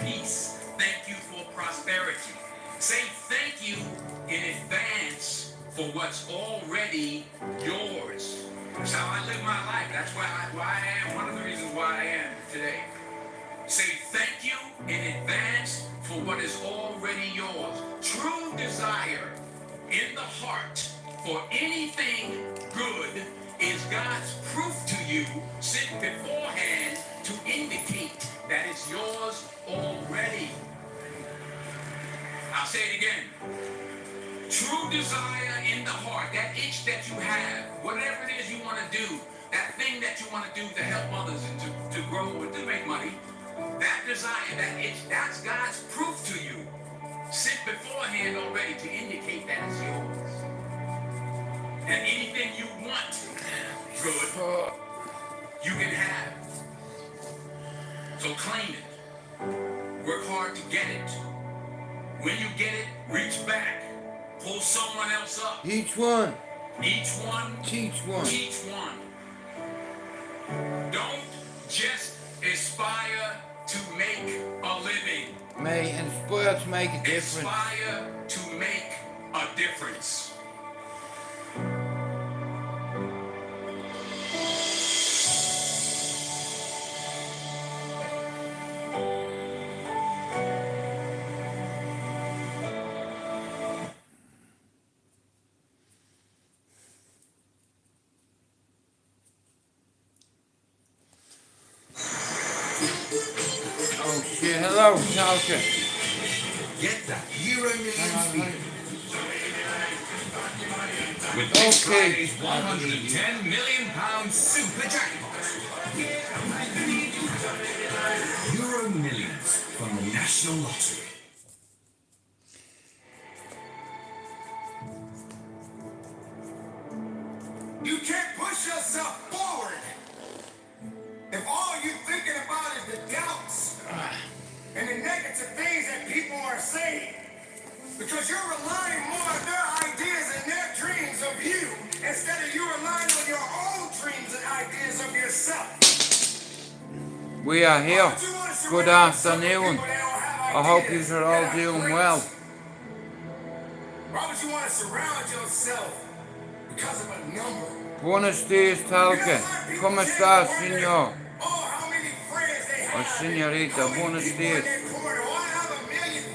peace. Thank you for prosperity. Say thank you in advance for what's already yours. That's how I live my life. That's why I am. One of the reasons why I am today. Say thank you in advance for what is already yours. True desire in the heart for anything good is God's proof to you sent beforehand to indicate that it's yours already. I'll say it again. True desire in the heart, that itch that you have, whatever it is you want to do, that thing that you want to do to help others and to grow and to make money, that desire, that itch, that's God's proof to you, sent beforehand already to indicate that it's yours. And anything you want good, you can have. So claim it. Work hard to get it. When you get it, reach back. Pull someone else up. Each one. Each one. Teach one. Teach one. Don't just aspire to make a living. May inspire to make a difference. Aspire to make a difference. Oh shit, hello, Talca. Get that Euro Millions feeling. With this Okay. Friday's £110 million super jackpot. Euro Millions from the National Lottery. You can't push yourself forward if all you're thinking about is the doubts and the negative things that people are saying. Because you're relying more on their ideas and their dreams of you instead of you relying on your own dreams and ideas of yourself. We are here. Why would you want to Good surround yourself with afternoon. people that don't have I hope you ideas are that all are doing great? well. Why would you want to surround yourself because of a number? Buenos dias, Talca. ¿Cómo estás, señor? O señorita, buenos días.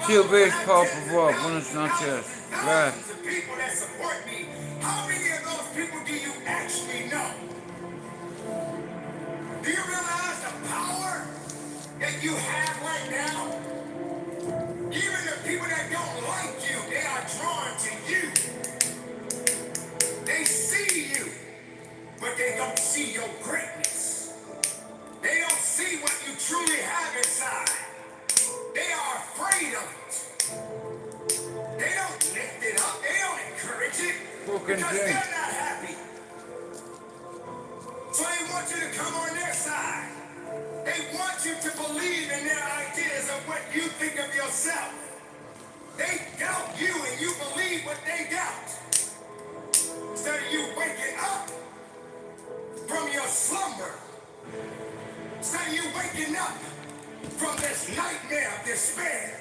Silvestre, por favor, buenas noches. Gracias. People that support me. How many of those people do you actually know? Do you realize the power that you have right now? Even the people that don't like you, they are drawn to you. They see you, but they don't see your greatness. They don't see what you truly have inside. They are afraid of it. They don't lift it up. They don't encourage it because they're not happy. So they want you to come on their side. They want you to believe in their ideas of what you think of yourself. They doubt you and you believe what they doubt. Instead of you waking up from your slumber. Instead of you waking up from this nightmare of despair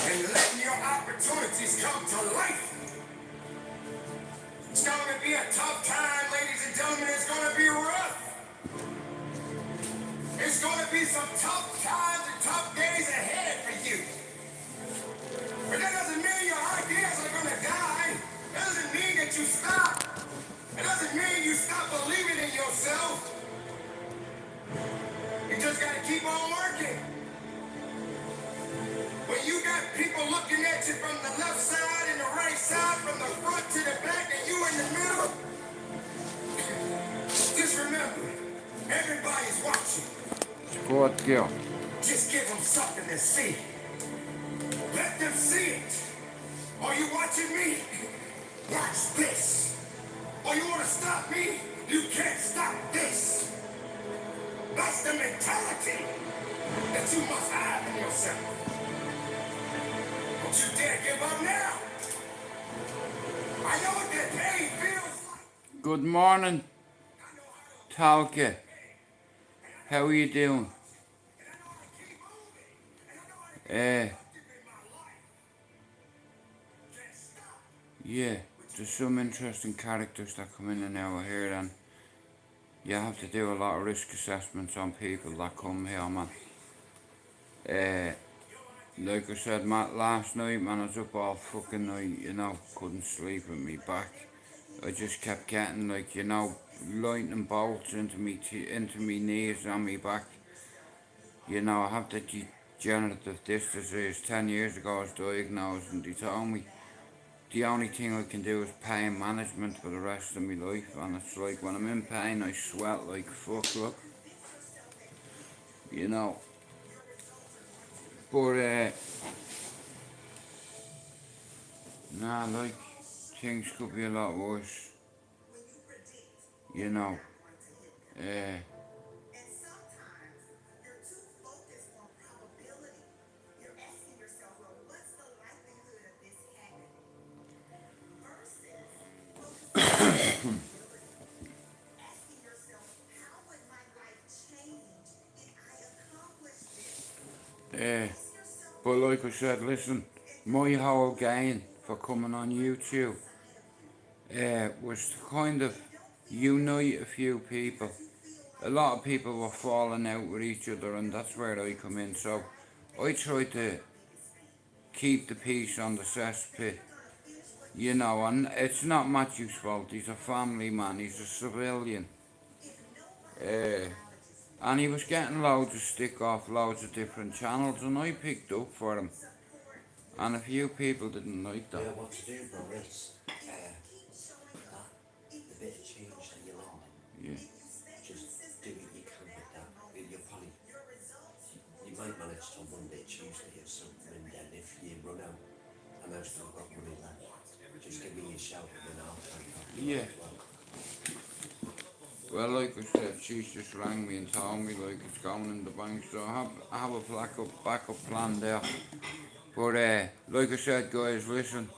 and letting your opportunities come to life. It's going to be a tough time, ladies and gentlemen. It's going to be rough. It's going to be some tough times and tough days ahead for you. But that doesn't mean your ideas are going to die. That doesn't mean that you stop. It doesn't mean you stop believing in yourself. You just got to keep on working. When you got people looking at you from the left side and the right side, from the front to the back, and you in the middle, just remember, everybody's watching. Good girl. Just give them something to see. Let them see it. Are you watching me? Watch this. Or you want to stop me? You can't stop this. That's the mentality that you must have in yourself. Don't you dare give up now. I know what that pain feels like. Good morning, Talca. How are you doing? Yeah, there's some interesting characters that come in and out here, and you have to do a lot of risk assessments on people that come here, man. Like I said, Matt, last night, man, I was up all fucking night, you know, couldn't sleep with me back. I just kept getting, like, you know, lightning bolts into me knees and me back. You know, I have the degenerative disc disease. 10 years ago I was diagnosed, and they told me the only thing I can do is pain management for the rest of my life. And it's like, when I'm in pain, I sweat like fuck, look. You know. But, nah, like, things could be a lot worse. You know. But like I said, listen, my whole gain for coming on YouTube was to kind of unite a few people. A lot of people were falling out with each other, and that's where I come in. So I try to keep the peace on the cesspit, you know, and it's not Matthew's fault. He's a family man, he's a civilian. And he was getting loads of stick off loads of different channels, and I picked up for him. And a few people didn't like that. Yeah, what to do, bro, is the bit of change that you're on, Yeah. just do what you can with that. You'll probably, you might manage till Monday, Tuesday or something, and then if you run out and I've still got money left, just give me a shout and then I'll try and help you Yeah. as well. Well, like I said, she's just rang me and told me like it's going in the bank, so I have a backup plan there. But like I said, guys, listen,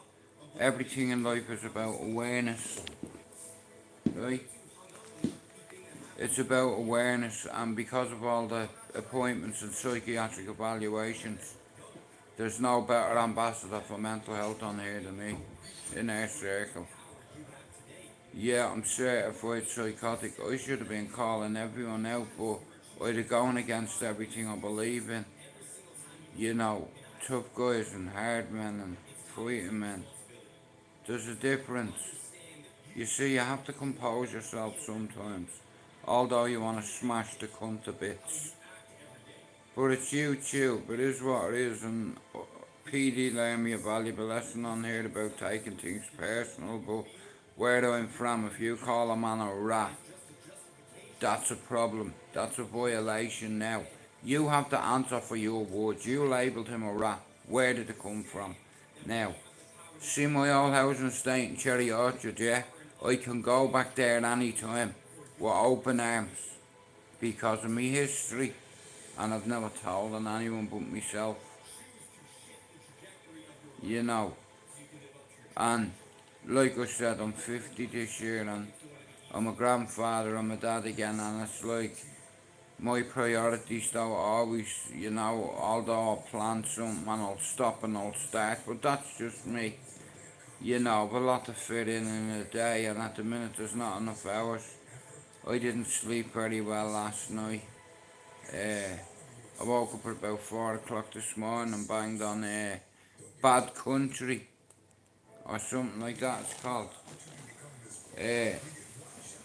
everything in life is about awareness, right? It's about awareness, and because of all the appointments and psychiatric evaluations, there's no better ambassador for mental health on here than me, in our circle. Yeah, I'm certified psychotic. I should have been calling everyone out, but I'd have gone against everything I believe in. You know, tough guys and hard men and fighting men. There's a difference. You see, you have to compose yourself sometimes, although you want to smash the cunt to bits. But it's YouTube, it is what it is, and PD learned me a valuable lesson on here about taking things personal, but where I'm from, if you call a man a rat, that's a problem. That's a violation now. You have to answer for your words. You labelled him a rat. Where did it come from? Now, see my old housing estate in Cherry Orchard, yeah? I can go back there any time with open arms because of me history, and I've never told on anyone but myself. You know, and like I said, I'm 50 this year, and I'm a grandfather, I'm a dad again, and it's like my priorities don't always, you know, although I'll plan something and I'll stop and I'll start, but that's just me. You know, I've a lot to fit in a day, and at the minute there's not enough hours. I didn't sleep very well last night. I woke up at about 4 o'clock this morning and banged on Bad Country, or something like that it's called.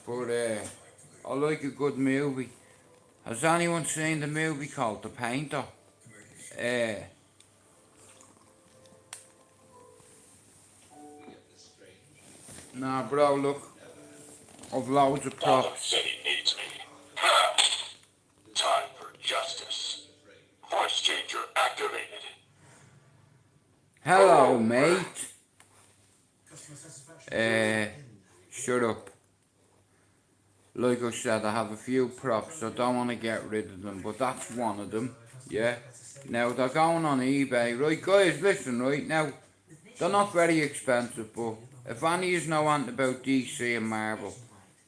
But I like a good movie. Has anyone seen the movie called The Painter? Nah, bro, look, I've loads of Gotham props. City needs me. Ha! Time for justice. Voice changer activated. Hello, mate. Shut up. Like I said, I have a few props. I don't want to get rid of them, but that's one of them. Yeah. Now they're going on eBay, right, guys? Listen, right now, they're not very expensive, but if any of you know anything about DC and Marvel,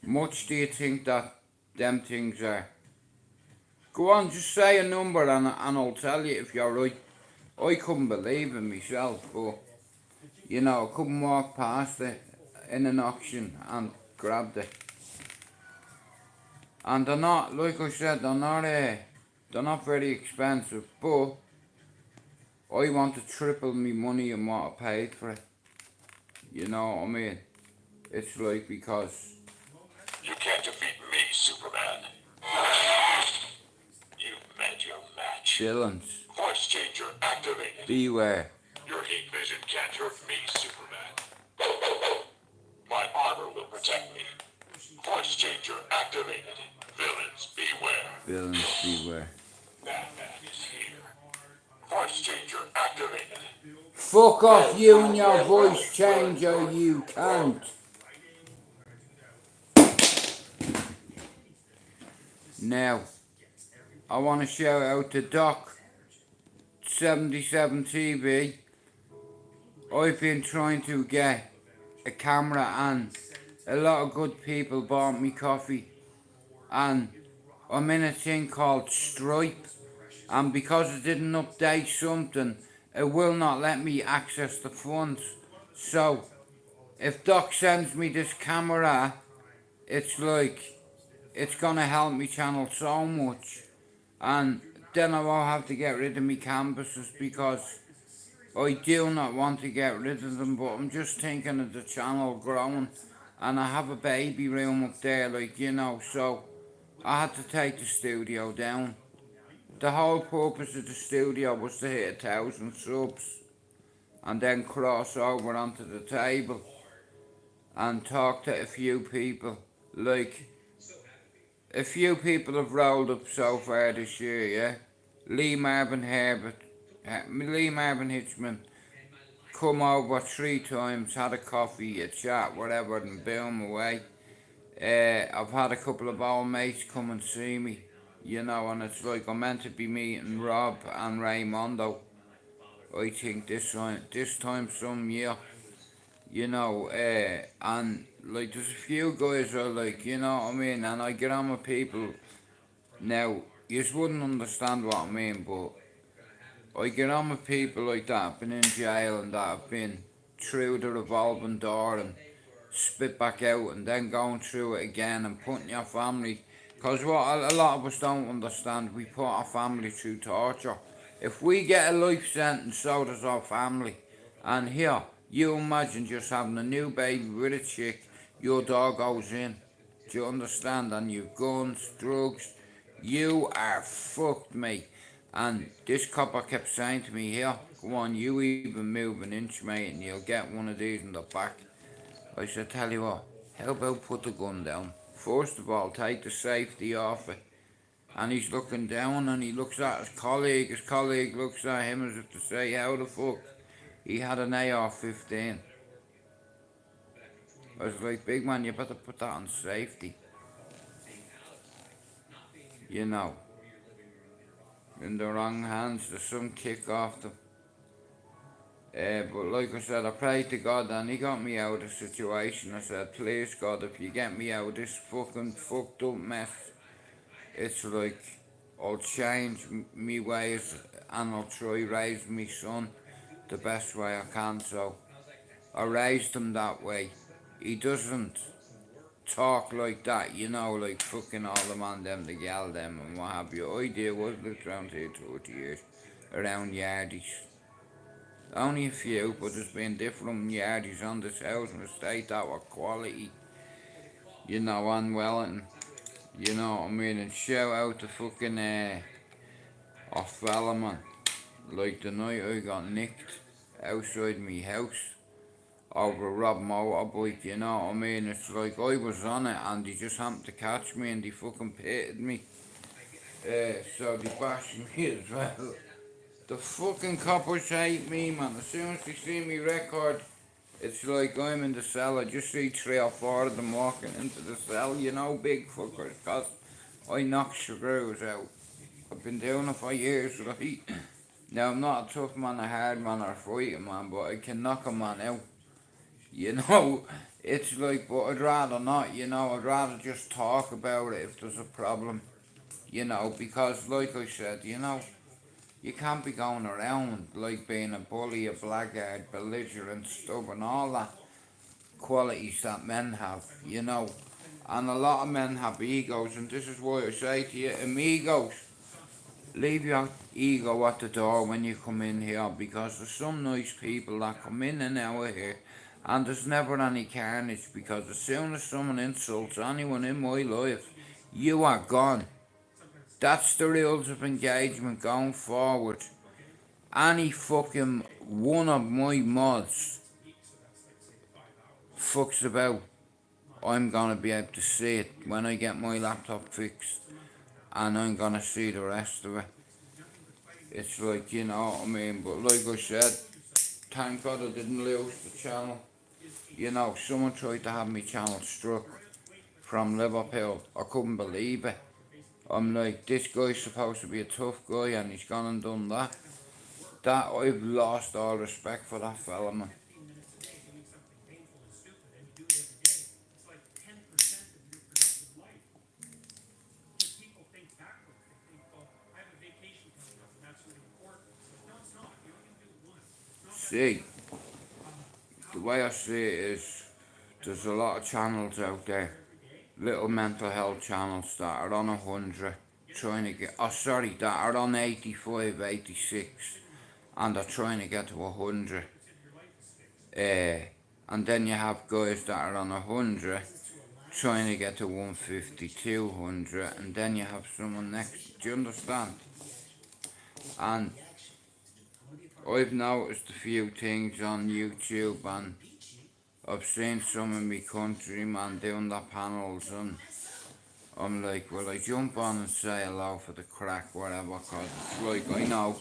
much do you think that them things are? Go on, just say a number and I'll tell you if you're right. I couldn't believe it myself, but you know, I couldn't walk past it in an auction and grabbed it. And they're not, like I said, they're not very expensive, but I want to triple me money and what I paid for it. You know what I mean? It's like because You can't defeat me, Superman. You met your match. villains, Voice changer activated. beware. Your heat vision can't hurt me, Superman. My armor will protect me. Voice changer activated. Villains, beware. Villains, beware. Batman is here. Voice changer activated. Fuck off you and your voice changer, you can't. Now, I want to shout out to Doc 77 TV. I've been trying to get a camera and a lot of good people bought me coffee, and I'm in a thing called Stripe, and because I didn't update something, it will not let me access the funds. So if Doc sends me this camera, it's like it's gonna help me channel so much, and then I won't have to get rid of me canvases, because I do not want to get rid of them, but I'm just thinking of the channel growing, and I have a baby room up there, like, you know, so I had to take the studio down. The whole purpose of the studio was to hit 1,000 subs and then cross over onto the table and talk to a few people. Like, a few people have rolled up so far this year, yeah? Lee Marvin Hitchman come over 3 times, had a coffee, a chat, whatever, and boom, away. I've had a couple of old mates come and see me, you know, and it's like I'm meant to be meeting Rob and Raymondo, I think this time some year, you know, and like there's a few guys are like, you know what I mean, and I get on with people. Now, you wouldn't understand what I mean, but I get on with people like that have been in jail and that have been through the revolving door and spit back out and then going through it again and putting your family, because what a lot of us don't understand, we put our family through torture. If we get a life sentence, so does our family. And here, you imagine just having a new baby with a chick, your dog goes in, do you understand, and you've guns, drugs, you are fucked, mate. And this copper kept saying to me, here, go on, you even move an inch, mate, and you'll get one of these in the back. I said, tell you what, how about put the gun down? First of all, take the safety off it. And he's looking down and he looks at his colleague looks at him as if to say, how the fuck? He had an AR-15. I was like, big man, you better put that on safety. You know, in the wrong hands, there's some kick off them. But like I said, I prayed to God and he got me out of the situation. I said, please God, if you get me out of this fucking fucked up mess, it's like, I'll change me ways and I'll try raise me son the best way I can. So I raised him that way. He doesn't talk like that, you know, like fucking all the man them, the gal them and what have you. I did was lived around here 30 years, around yardies. Only a few, but there's been different yardies on this housing estate that were quality, you know, and Wellington. You know what I mean? And shout out to fucking our fella, man. Like the night I got nicked outside me house over a rob motorbike, you know what I mean? It's like I was on it and they just happened to catch me and they fucking pitted me. So they bashed me as well. The fucking coppers hate me, man. As soon as they see me record, it's like I'm in the cell. I just see 3 or 4 of them walking into the cell, you know, big fuckers, because I knock screws out. I've been doing it for years, right? Now, I'm not a tough man, a hard man, or a fighting man, but I can knock a man out. You know, it's like, but I'd rather not, you know, I'd rather just talk about it if there's a problem, you know, because like I said, you know, You can't be going around like being a bully, a blackguard, belligerent, stubborn, all that qualities that men have, you know. And a lot of men have egos, and this is why I say to you, amigos, leave your ego at the door when you come in here, because there's some nice people that come in and out of here, and there's never any carnage, because as soon as someone insults anyone in my life, you are gone. That's the rules of engagement going forward. Any fucking one of my mods fucks about, I'm gonna be able to see it when I get my laptop fixed, and I'm gonna see the rest of it. It's like, you know what I mean, but like I said, thank God I didn't lose the channel. You know, someone tried to have my channel struck from Liverpool. I couldn't believe it. I'm like, this guy's supposed to be a tough guy and he's gone and done that. I've lost all respect for that fella, man. See, the way I see it is, there's a lot of channels out there, little mental health channels that are on 100, trying to get, that are on 85, 86, and they're trying to get to 100. And then you have guys that are on 100, trying to get to 150, 200, and then you have someone next, do you understand? And I've noticed a few things on YouTube, and I've seen some of my countrymen doing their panels, and I'm like, well, I jump on and say hello for the crack, whatever, cause it's like, I know,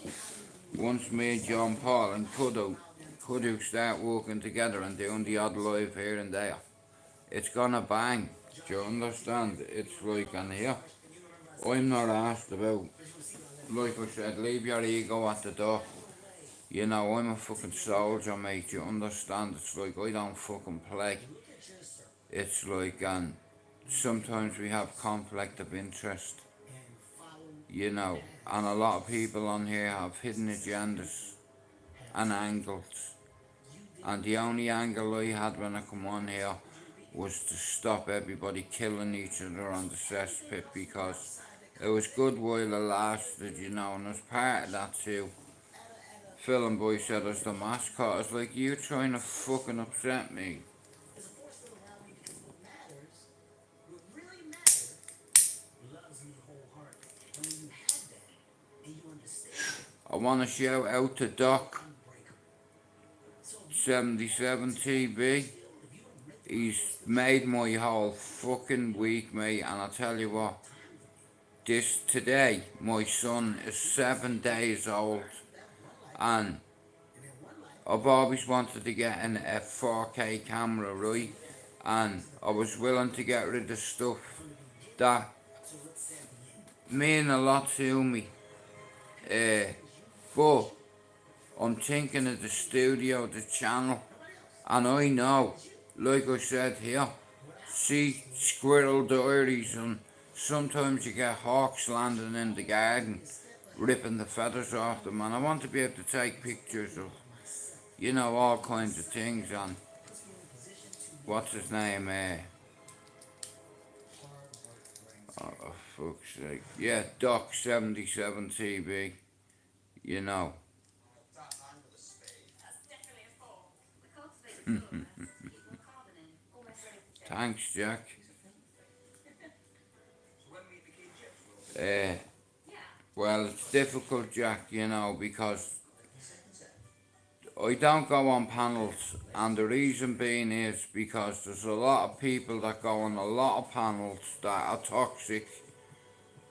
once me and John Paul and Kudu start working together and doing the odd live here and there, it's gonna bang, do you understand? It's like, and here, I'm not asked about, like I said, leave your ego at the door. You know, I'm a fucking soldier, mate, you understand? It's like, I don't fucking play. It's like, and sometimes we have conflict of interest, you know, and a lot of people on here have hidden agendas and angles. And the only angle I had when I come on here was to stop everybody killing each other on the cesspit, because it was good while it lasted, you know, and as part of that too, Phil and Boy said as the mascot, it's like, you trying to fucking upset me. I want to shout out to Doc 77 TB. He's made my whole fucking week, mate, and I tell you what, today, my son is 7 days old, and I've always wanted to get a 4K camera, right? And I was willing to get rid of stuff that mean a lot to me. But I'm thinking of the studio, the channel, and I know, like I said here, see squirrel diaries, and sometimes you get hawks landing in the garden, ripping the feathers off them, and I want to be able to take pictures of, you know, all kinds of things, and what's his name, oh, for fuck's sake, yeah, Doc 77 TB, you know. Thanks, Jack. Well, it's difficult, Jack, you know, because I don't go on panels, and the reason being is because there's a lot of people that go on a lot of panels that are toxic,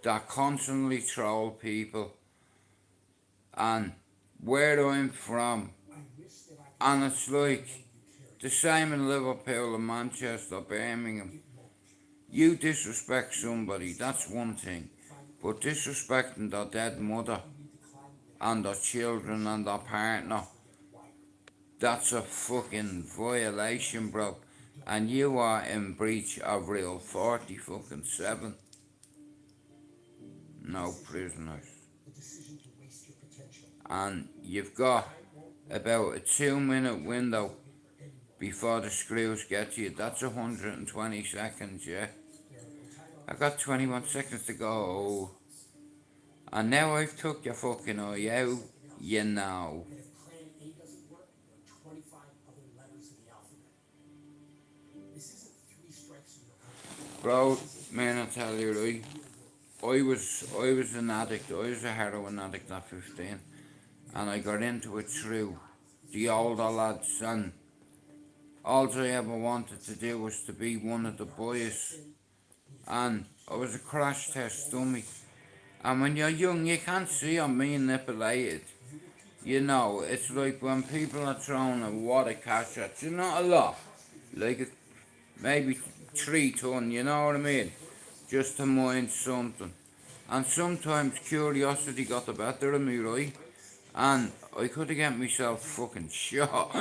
that constantly troll people, and where I'm from, and it's like the same in Liverpool and Manchester, Birmingham. You disrespect somebody, that's one thing, but disrespecting their dead mother and their children and their partner, that's a fucking violation, bro. And you are in breach of Rule 47. No prisoners. and you've got about a 2 minute window before the screws get to you. That's 120 seconds, yeah. I got 21 seconds to go. And now I've took your fucking eye out, you know. Bro, man, I tell you, right, I was an addict. I was a heroin addict at 15, and I got into it through the older lads, and all I ever wanted to do was to be one of the boys, and I was a crash test dummy. And when you're young, you can't see I'm manipulated. You know, it's like when people are throwing a wad of cash at you, not a lot, like maybe 3 ton, you know what I mean? Just to mind something. And sometimes curiosity got the better of me, right? And I could have got myself fucking shot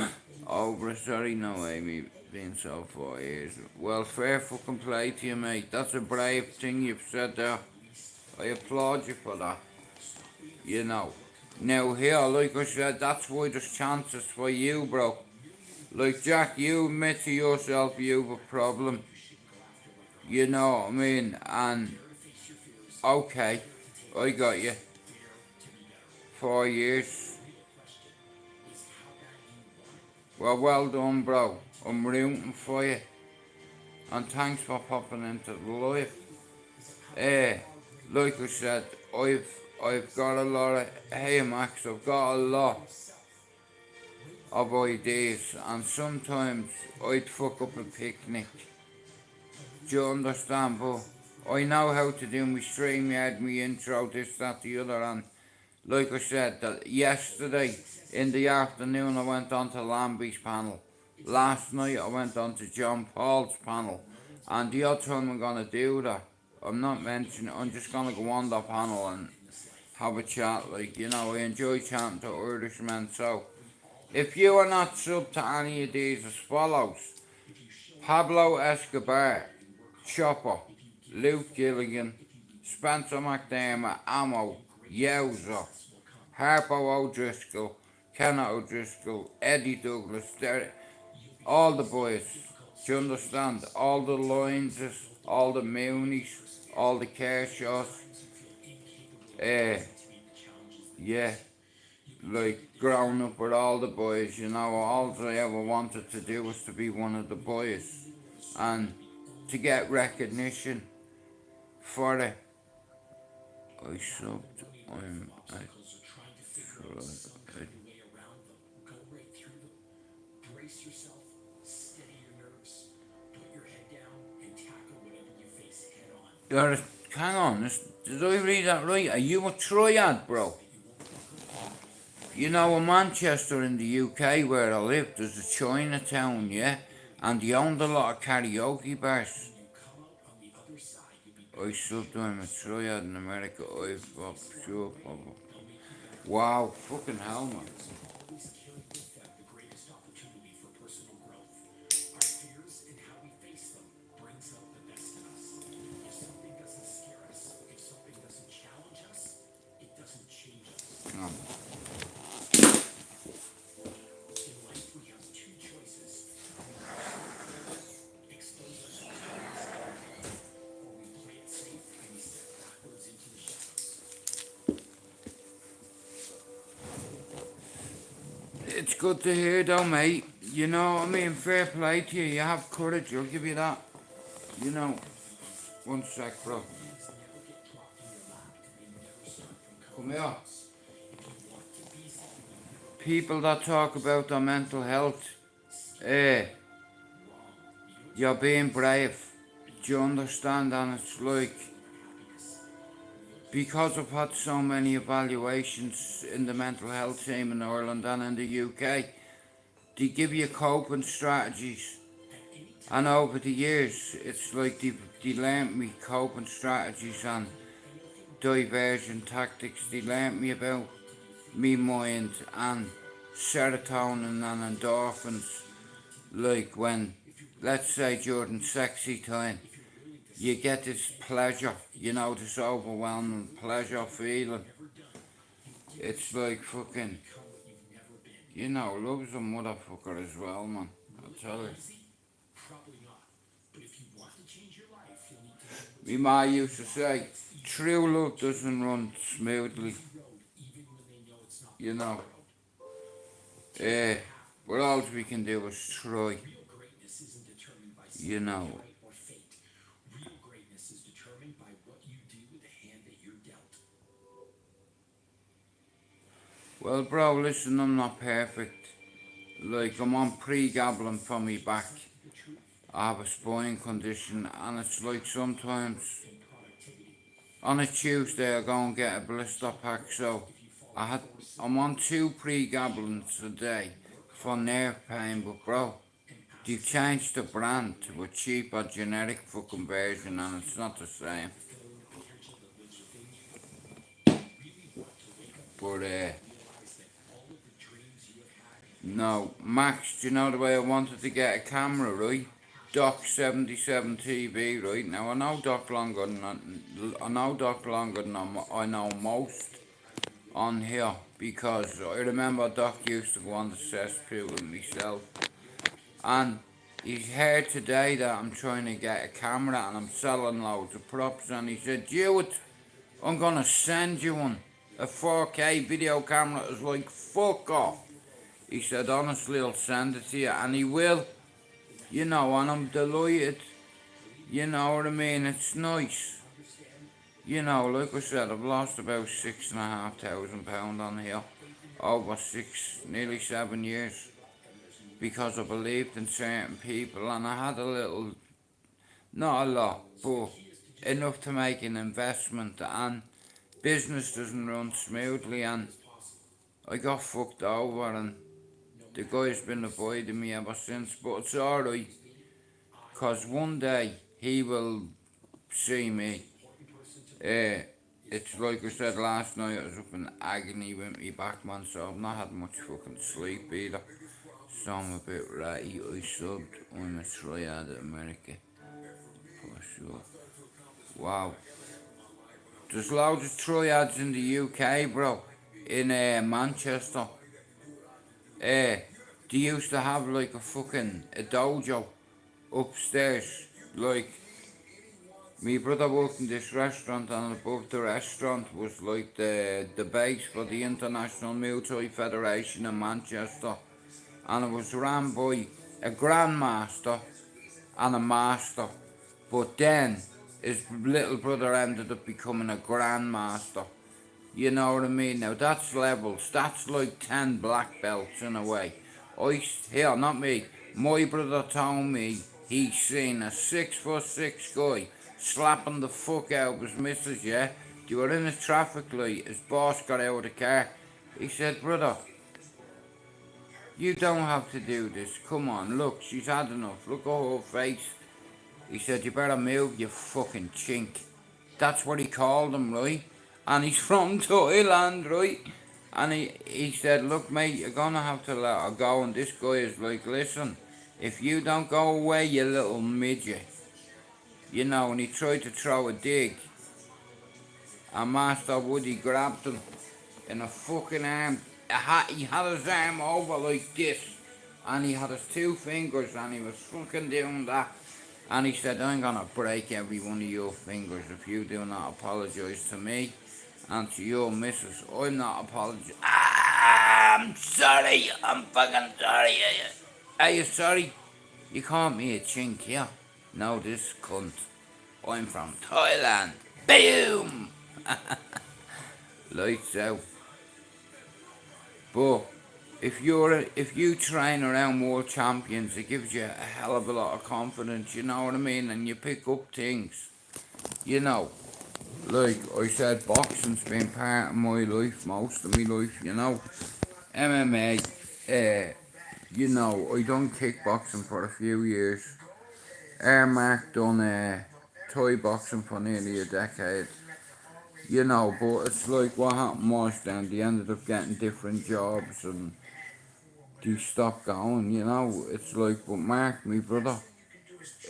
over it. Sorry, no way, me being so 4 years. Well, fair fucking play to you, mate. That's a brave thing you've said there. I applaud you for that. You know. Now here, like I said, that's why there's chances for you, bro. Like Jack, you admit to yourself you've a problem. You know what I mean? And okay, I got you. 4 years. Well done, bro. I'm rooting for you. And thanks for popping into the live. Like I said, I've got a lot of, hey Max, I've got a lot of ideas, and sometimes I'd fuck up a picnic. Do you understand? But I know how to do my StreamYard, my intro, this, that, the other, and like I said, that yesterday in the afternoon I went on to Lambie's panel. Last night I went on to John Paul's panel, and the other time I'm gonna do that, I'm not mentioning it, I'm just gonna go on the panel and have a chat, like, you know, I enjoy chatting to Irishmen. So if you are not sub to any of these as follows: Pablo Escobar, Chopper, Luke Gilligan, Spencer McDermott, Amo, Yowza, Harpo O'Driscoll, Kenneth O'Driscoll, Eddie Douglas, all the boys. Do you understand? All the Lyonses, all the Moonies, all the Kershaws. Yeah, like growing up with all the boys, you know, all I ever wanted to do was to be one of the boys and to get recognition for it. I subbed, hang on, did I read that right? Are you a triad, bro? You know, in Manchester in the UK where I live, there's a Chinatown, yeah? And they owned a lot of karaoke bars. I subbed them a triad in America. Wow, fucking hell, man. It's good to hear though, mate. You know what I mean? Fair play to you. You have courage, I'll give you that. You know, one sec, bro. Come here. People that talk about their mental health, you're being brave. Do you understand? And it's like, because I've had so many evaluations in the mental health team in Ireland and in the UK, they give you coping strategies. And over the years, it's like they learnt me coping strategies and diversion tactics. They learnt me about me mind and serotonin and endorphins. Like when, let's say during sexy time, you get this pleasure, you know, this overwhelming pleasure feeling. it's like fucking, you know, love's a motherfucker as well, man. I'll tell you. Me ma used to say, true love doesn't run smoothly, you know. But all we can do is try, you know. Well, bro, listen, I'm not perfect. Like, I'm on pre-gabbling for me back. I have a spine condition, and it's like sometimes on a Tuesday I go and get a blister pack, so I'm on 2 pre-gabblings a day for nerve pain, but bro, they've changed the brand to a cheaper generic fucking version, and it's not the same. But no, Max, do you know the way I wanted to get a camera, right? Doc 77 TV, right? Now I know Doc longer than I know most on here, because I remember Doc used to go on the cesspool with myself, and he's heard today that I'm trying to get a camera and I'm selling loads of props, and he said, Jewett, I'm gonna send you one. A 4K video camera. Is like, fuck off. He said, honestly, I'll send it to you, and he will, you know, and I'm delighted, you know what I mean, it's nice, you know, like I said, I've lost about £6,500 on here, over nearly 7 years, because I believed in certain people, and I had a little, not a lot, but enough to make an investment, and business doesn't run smoothly, and I got fucked over, and the guy's been avoiding me ever since, but it's alright, cause one day he will see me. It's like I said last night, I was up in agony with me back, man, so I've not had much fucking sleep either. So I'm a bit ratty. I subbed. I'm a triad at America, for sure. Wow. There's loads of triads in the UK, bro. In Manchester. They used to have like a dojo upstairs. Like, my brother worked in this restaurant, and above the restaurant was like the base for the International Muay Thai Federation in Manchester. And it was ran by a grandmaster and a master. But then his little brother ended up becoming a grandmaster. You know what I mean? Now that's levels. That's like 10 black belts in a way. Not me. My brother told me he seen a 6'6" guy slapping the fuck out of his missus, yeah? They were in a traffic light. His boss got out of the car. He said, brother, you don't have to do this. Come on, look, she's had enough. Look at her face. He said, you better move, you fucking chink. That's what he called him, right? And he's from Thailand, right? And he said, look, mate, you're gonna have to let her go. And this guy is like, listen, if you don't go away, you little midget. You know, and he tried to throw a dig. And Master Woody grabbed him in a fucking arm. He had his arm over like this. And he had his 2 fingers, and he was fucking doing that. And he said, I'm gonna break every one of your fingers if you do not apologise to me and to your missus. I'm not apologizing. I'm sorry. I'm fucking sorry. Are you sorry? You called me a chink, yeah? No, this cunt. I'm from Thailand. Boom! Lights out. But if you train around world champions, it gives you a hell of a lot of confidence, you know what I mean? And you pick up things, you know. Like I said, boxing's been part of my life, most of my life, you know. MMA, you know, I done kickboxing for a few years. Mark done Thai boxing for nearly a decade. You know, but it's like what happened was then they ended up getting different jobs and they stopped going, you know. It's like, but Mark, my brother,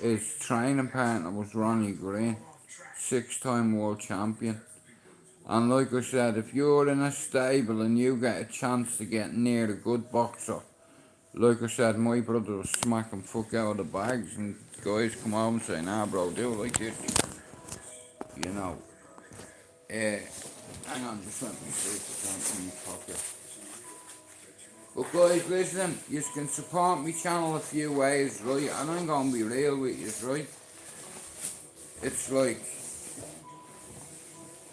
his training partner was Ronnie Green, 6-time world champion. And like I said, if you're in a stable and you get a chance to get near a good boxer, like I said, my brother was smacking fuck out of the bags, and guys come home and say, nah bro, do it like this, you know. Hang on, just let me see if it's in my pocket. But guys, listen, you can support my channel a few ways, right? And I'm gonna be real with you, right? It's like,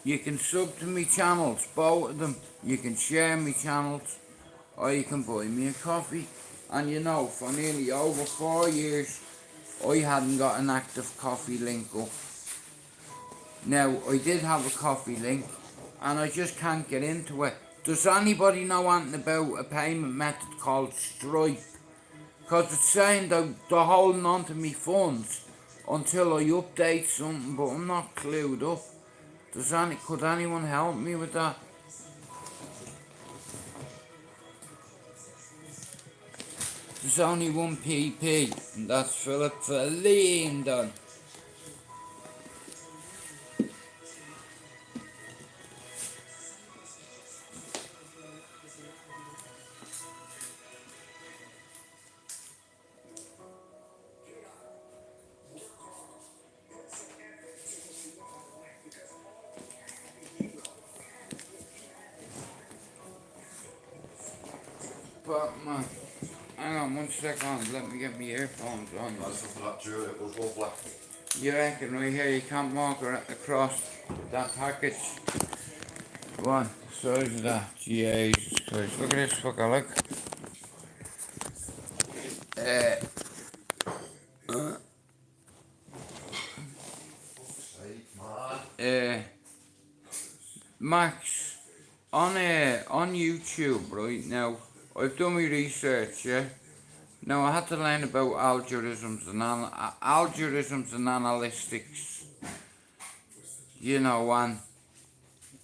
you can sub to my channels, both of them. You can share my channels, or you can buy me a coffee. And you know, for nearly over 4 years, I hadn't got an active coffee link up. Now, I did have a coffee link, and I just can't get into it. Does anybody know anything about a payment method called Stripe? Because it's saying they're holding on to me funds until I update something, but I'm not clued up. Could anyone help me with that? There's only one PP, and that's Philip Linden. But man, hang on 1 second, let me get my earphones on. That's for that Drew, it was lovely. You reckon right here you can't walk across that package? What size is that? Jesus Christ, look at this fucker, look. Max, on YouTube right now, I've done my research, yeah? Now I had to learn about algorithms and analytics, you know, and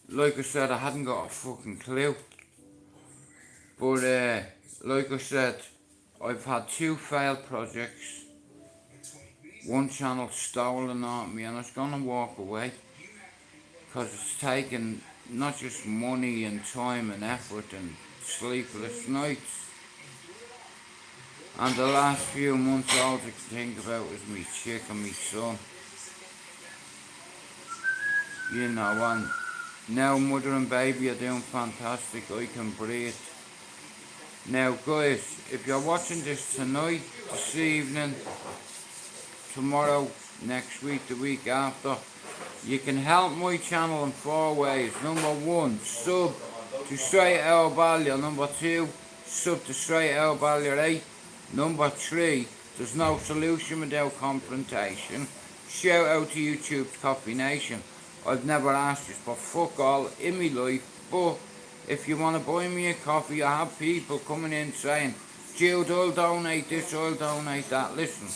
like I said, I hadn't got a fucking clue. But like I said, I've had 2 failed projects, 1 channel stolen on me, and I was gonna walk away, because it's taken not just money and time and effort and sleepless nights. And the last few months, all I can think about is me chick and me son. You know, and now mother and baby are doing fantastic. I can breathe. Now guys, if you're watching this tonight, this evening, tomorrow, next week, the week after, you can help my channel in 4 ways. Number 1, sub to STRAIGHTOUTTABALLYER. Number 2, sub to STRAIGHTOUTTABALLYER 8. Number 3, there's no solution without confrontation. Shout out to YouTube's Coffee Nation. I've never asked this for fuck all in my life, but if you want to buy me a coffee, I have people coming in saying, Jude, I'll donate this, I'll donate that. Listen,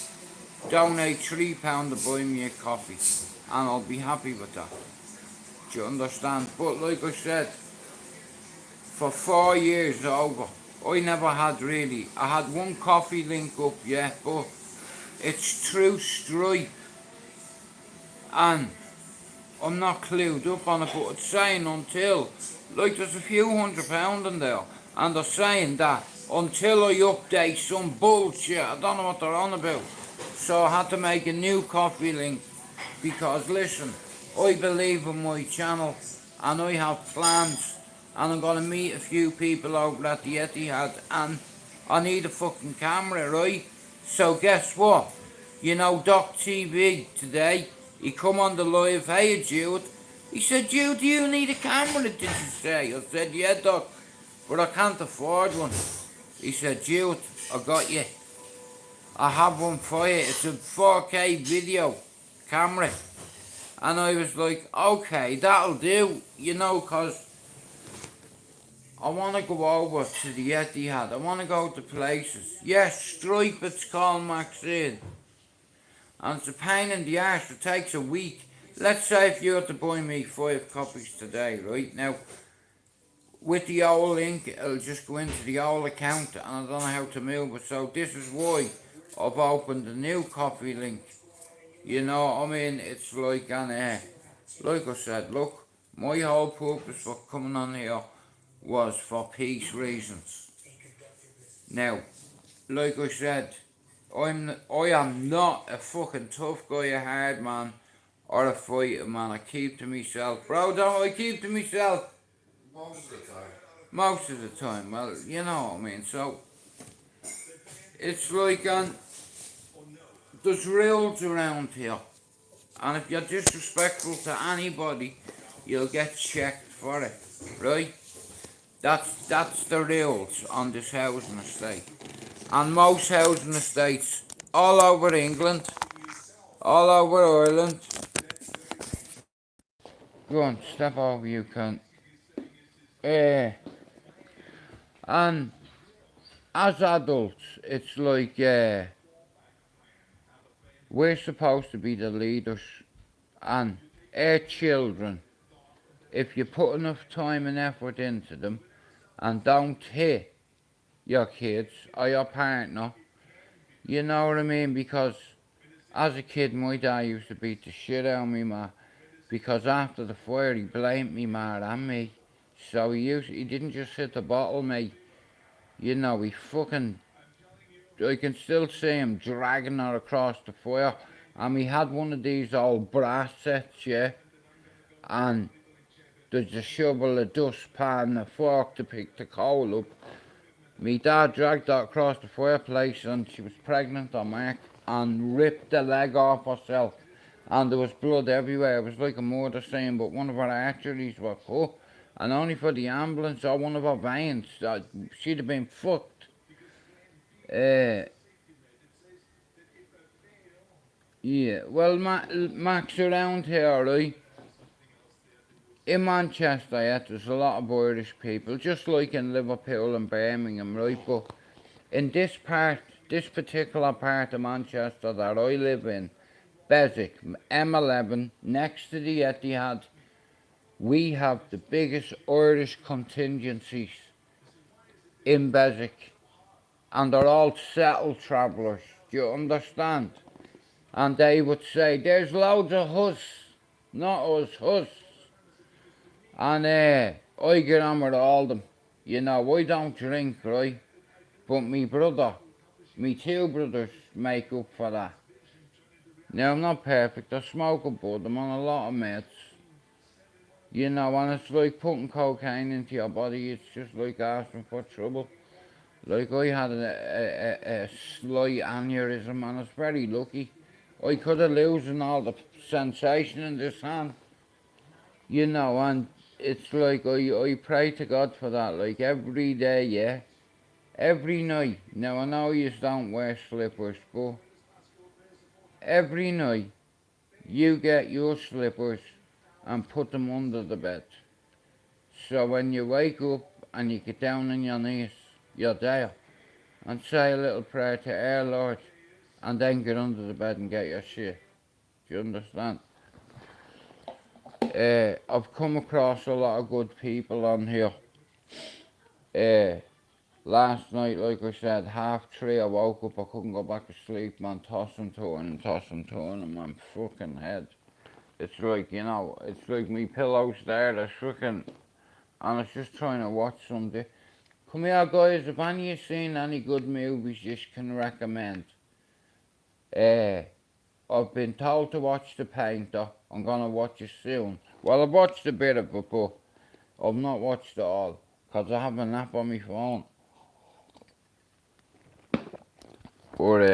donate £3 to buy me a coffee, and I'll be happy with that. Do you understand? But like I said, for 4 years over, I never had really. I had 1 coffee link up, yeah, but it's through Stripe, and I'm not clued up on it, but it's saying until, like there's a few £100 in there, and they're saying that until I update some bullshit, I don't know what they're on about. So I had to make a new coffee link, because listen, I believe in my channel, and I have plans, and I'm gonna meet a few people over at the Etihad, and I need a fucking camera, right? So guess what? You know, Doc TV today, he come on the live, hey Jude. He said, Jude, do you need a camera, did you say? I said, yeah Doc, but I can't afford one. He said, Jude, I got you. I have one for you. It's a 4K video camera. And I was like, okay, that'll do, you know, because I want to go over to the Etihad. I want to go to places. Yes, Stripe, it's called Maxine. And it's a pain in the arse. It takes a week. Let's say if you were to buy me 5 copies today, right? Now, with the old link, it'll just go into the old account, and I don't know how to move it. So this is why I've opened a new coffee link. You know, I mean, it's like, and like I said, look, My whole purpose for coming on here was for peace reasons. Now, like I said, I am not a fucking tough guy, a hard man, or a fighter man. I keep to myself. Bro, don't I keep to myself? Most of the time. Most of the time, well, you know what I mean. So, it's like, there's rules around here. And if you're disrespectful to anybody, you'll get checked for it, right? That's the rules on this housing estate. And most housing estates all over England, all over Ireland. Go on, step over, you cunt. And as adults, it's like we're supposed to be the leaders, and our children, if you put enough time and effort into them and don't hit your kids or your partner, you know what I mean? Because as a kid, my dad used to beat the shit out of me ma, because after the fire he blamed me ma and me. So he didn't just hit the bottle, mate. You know, he fucking, I can still see him dragging her across the fire. And we had one of these old brass sets, yeah, and there's a shovel, a dustpan, a fork to pick the coal up. Me dad dragged her across the fireplace, and she was pregnant on Mark, and ripped the leg off herself. And there was blood everywhere. It was like a murder scene, but one of her arteries was cut. And only for the ambulance or one of her veins, she'd have been fucked. Yeah, well, Max, around here, right? In Manchester, yeah, there's a lot of Irish people, just like in Liverpool and Birmingham, right? But in this particular part of Manchester that I live in, Beswick, M11, next to the Etihad, we have the biggest Irish contingencies in Beswick. And they're all settled travellers, do you understand? And they would say, there's loads of us, not us. And I get on with all them. You know, I don't drink, right? But me brother, me two brothers make up for that. Now, I'm not perfect, I smoke a bud, I'm on a lot of meds. You know, and it's like putting cocaine into your body, it's just like asking for trouble. Like, I had a slight aneurysm, and it's very lucky. I could have losing all the sensation in this hand. You know, and it's like I pray to God for that, like every day, yeah. Every night. Now I know you don't wear slippers, but every night you get your slippers and put them under the bed. So when you wake up and you get down on your knees, you're there. And say a little prayer to our Lord, and then get under the bed and get your shit. Do you understand? I've come across a lot of good people on here. Last night, like I said, 3:30 I woke up, I couldn't go back to sleep, man, toss and turn, man, fucking head. It's like, you know, it's like me pillows there, they're fucking, and I was just trying to watch something. Come here, guys, if any of you seen any good movies you can recommend? I've been told to watch The Painter. I'm gonna watch it soon. Well, I've watched a bit of it, but I've not watched it all, because I have an app on my phone. But,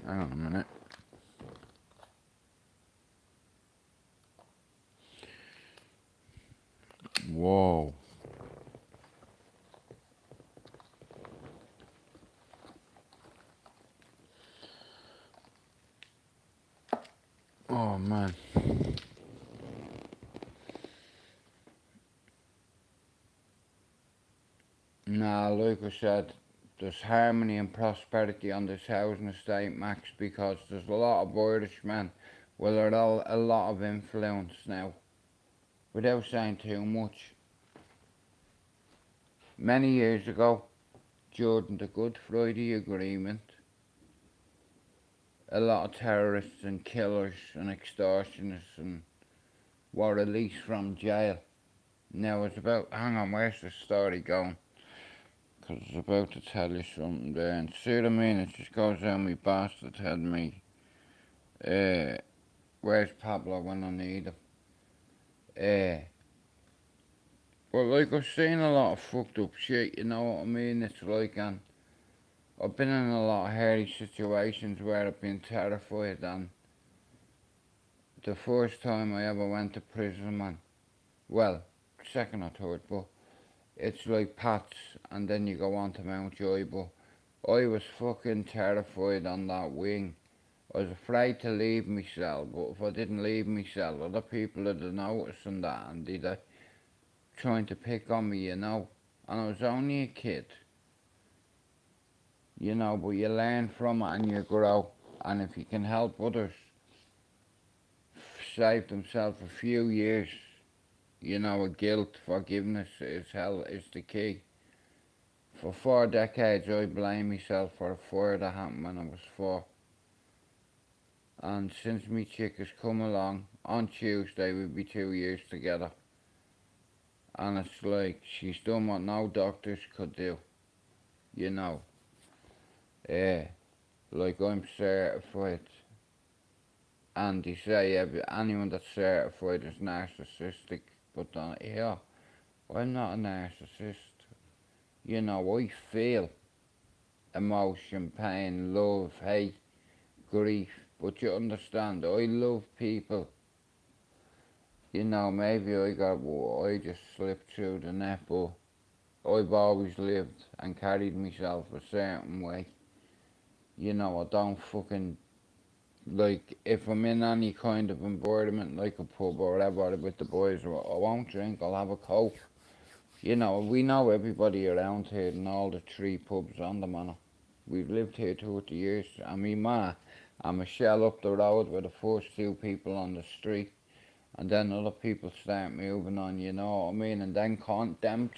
hang on a minute. Whoa. Oh, man. Nah, like I said, there's harmony and prosperity on this housing estate, Max, because there's a lot of Irishmen with a lot of influence now, without saying too much. Many years ago, during the Good Friday Agreement, a lot of terrorists and killers and extortionists and were released from jail. Now it's about, hang on, where's the story going? Because it's about to tell you something there. And see what I mean? It just goes down my bastard head me. Where's Pablo when I need him? But like I've seen a lot of fucked up shit, you know what I mean? It's like, and I've been in a lot of hairy situations where I've been terrified, and the first time I ever went to prison, man, well, second or third, but it's like Pats, and then you go on to Mountjoy, but I was fucking terrified on that wing. I was afraid to leave my cell, but if I didn't leave my cell, other people would have noticed and that, and they'd trying to pick on me, you know. And I was only a kid, you know, but you learn from it and you grow. And if you can help others save themselves a few years, you know, guilt, forgiveness is the key. For 4 decades, I blame myself for a fire that happened when I was 4. And since me chick has come along, on Tuesday we'll be 2 years together. And it's like, she's done what no doctors could do, you know. Like I'm certified. And they say anyone that's certified is narcissistic. But here, I'm not a narcissist. You know, I feel emotion, pain, love, hate, grief. But you understand, I love people. You know, maybe I just slipped through the net, but I've always lived and carried myself a certain way. You know, I don't fucking, like, if I'm in any kind of environment, like a pub or whatever, with the boys, I won't drink, I'll have a coke. You know, we know everybody around here and all the 3 pubs on the manor. We've lived here 30 years. I mean, I'm a shell up the road with the first 2 people on the street. And then other people start moving on, you know what I mean? And then them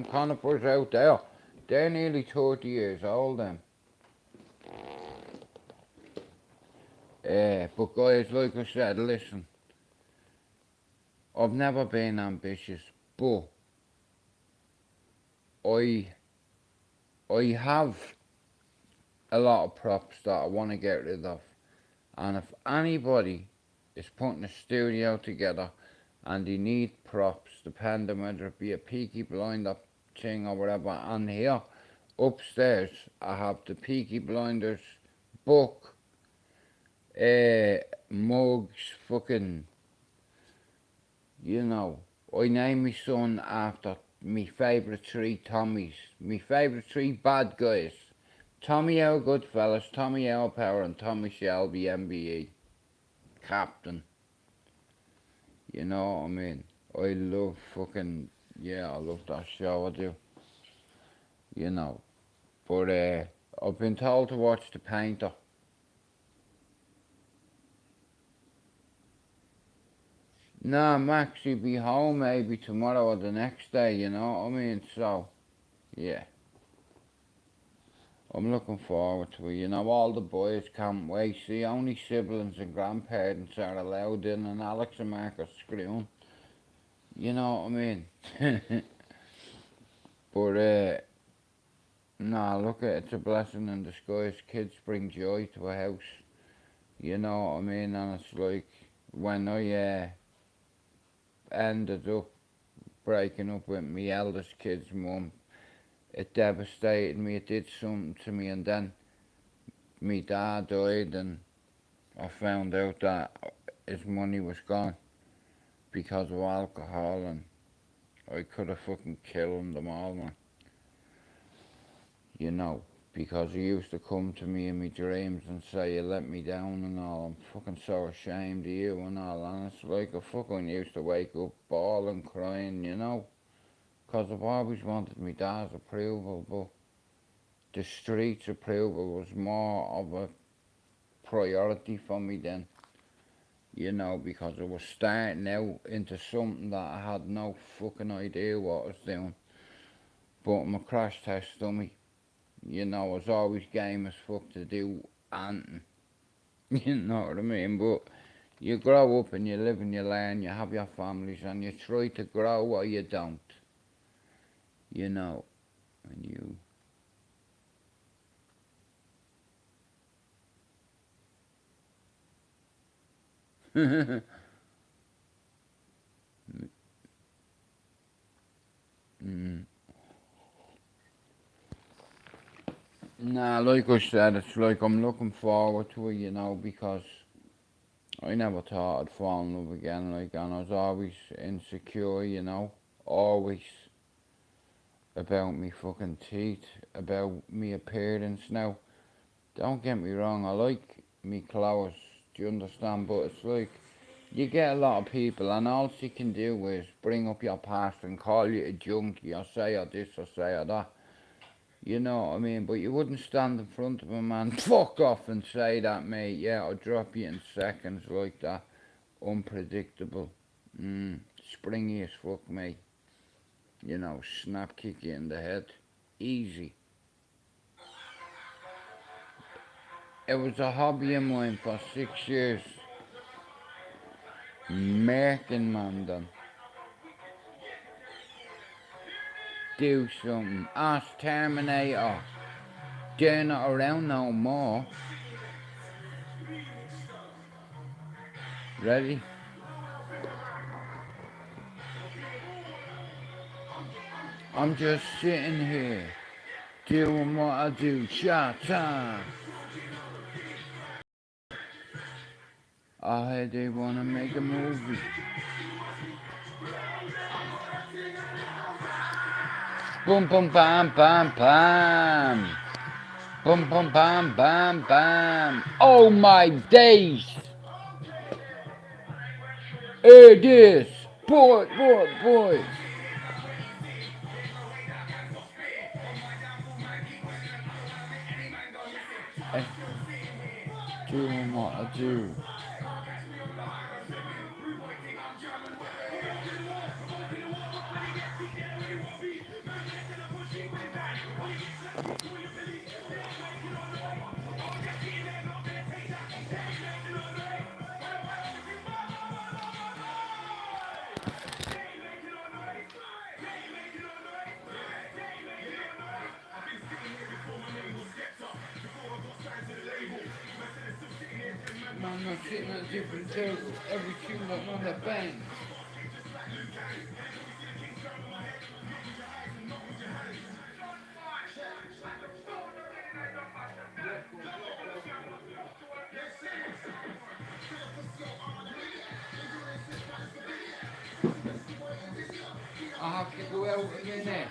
conifers out there, they're nearly 30 years old, them. But guys, like I said, listen, I've never been ambitious, but I have a lot of props that I want to get rid of. And if anybody is putting a studio together and they need props, depending whether it be a Peaky Blinder thing or whatever, and here upstairs I have the Peaky Blinders book, mugs, fucking, you know, I named my son after me favourite 3 Tommies, me favourite 3 bad guys. Tommy L. Goodfellas, Tommy L. Power, and Tommy Shelby, MBE. Captain. You know what I mean? I love fucking, yeah, I love that show, I do. You know. But I've been told to watch The Painter. Nah, I'm actually be home maybe tomorrow or the next day, you know what I mean? So, yeah. I'm looking forward to it, you know, all the boys can't wait. See, only siblings and grandparents are allowed in, and Alex and Mark are screwing. You know what I mean? But, nah, look, it's a blessing in disguise. Kids bring joy to a house. You know what I mean? And it's like, when I ended up breaking up with my eldest kid's mum, it devastated me, it did something to me, and then my dad died, and I found out that his money was gone because of alcohol, and I could have fucking killed them all, man. You know, because he used to come to me in my dreams and say, you let me down and all, I'm fucking so ashamed of you and all, and it's like I fucking used to wake up bawling, crying, you know, because I've always wanted my dad's approval, but the streets' approval was more of a priority for me then, you know, because I was starting out into something that I had no fucking idea what I was doing. But I'm a crash test dummy, you know, I was always game as fuck to do anything, you know what I mean, but You grow up and you live and you learn, you have your families and you try to grow or you don't. You know, and you... mm. Nah, like I said, it's like I'm looking forward to it, you know, because I never thought I'd fall in love again, like, and I was always insecure, you know, always about me fucking teeth, about me appearance. Now, don't get me wrong, I like me clothes, do you understand? But it's like, you get a lot of people, and all you can do is bring up your past and call you a junkie, or say or this or say or that. You know what I mean? But you wouldn't stand in front of a man, fuck off, and say that, mate. Yeah, I'll drop you in seconds like that. Unpredictable. Springy as fuck, mate. You know, snap kick you in the head. Easy. It was a hobby of mine for 6 years. Merkin, man, then. Do something. Ask Terminator. They're not around no more. Ready? I'm just sitting here, doing what I do. Shut up. I heard they wanna make a movie. Boom, boom, bam, bam, bam. Boom, boom, bam, bam, bam. Oh my days. It is. Boy. Doing what I do. Man, I'm sitting at a different table. Every tune I'm on the bang. I have to go out a minute.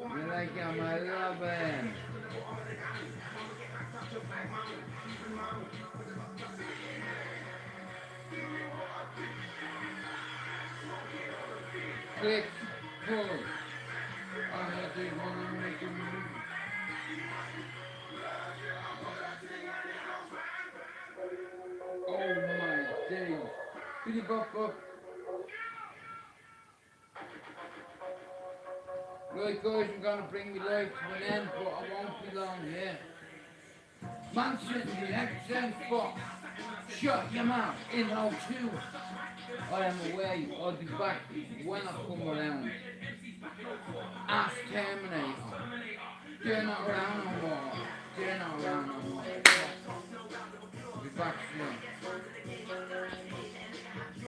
You like my loving. Click, pull. I had to wanna make a movie. Oh my days. Billy Bop Bop. Right guys, I'm gonna bring my life to an end, but I won't be long here. Man sitting in the accent box. Shut your mouth in O2. I am away. I'll be back when I come around. Ask Terminator. They're not around no more. They're not around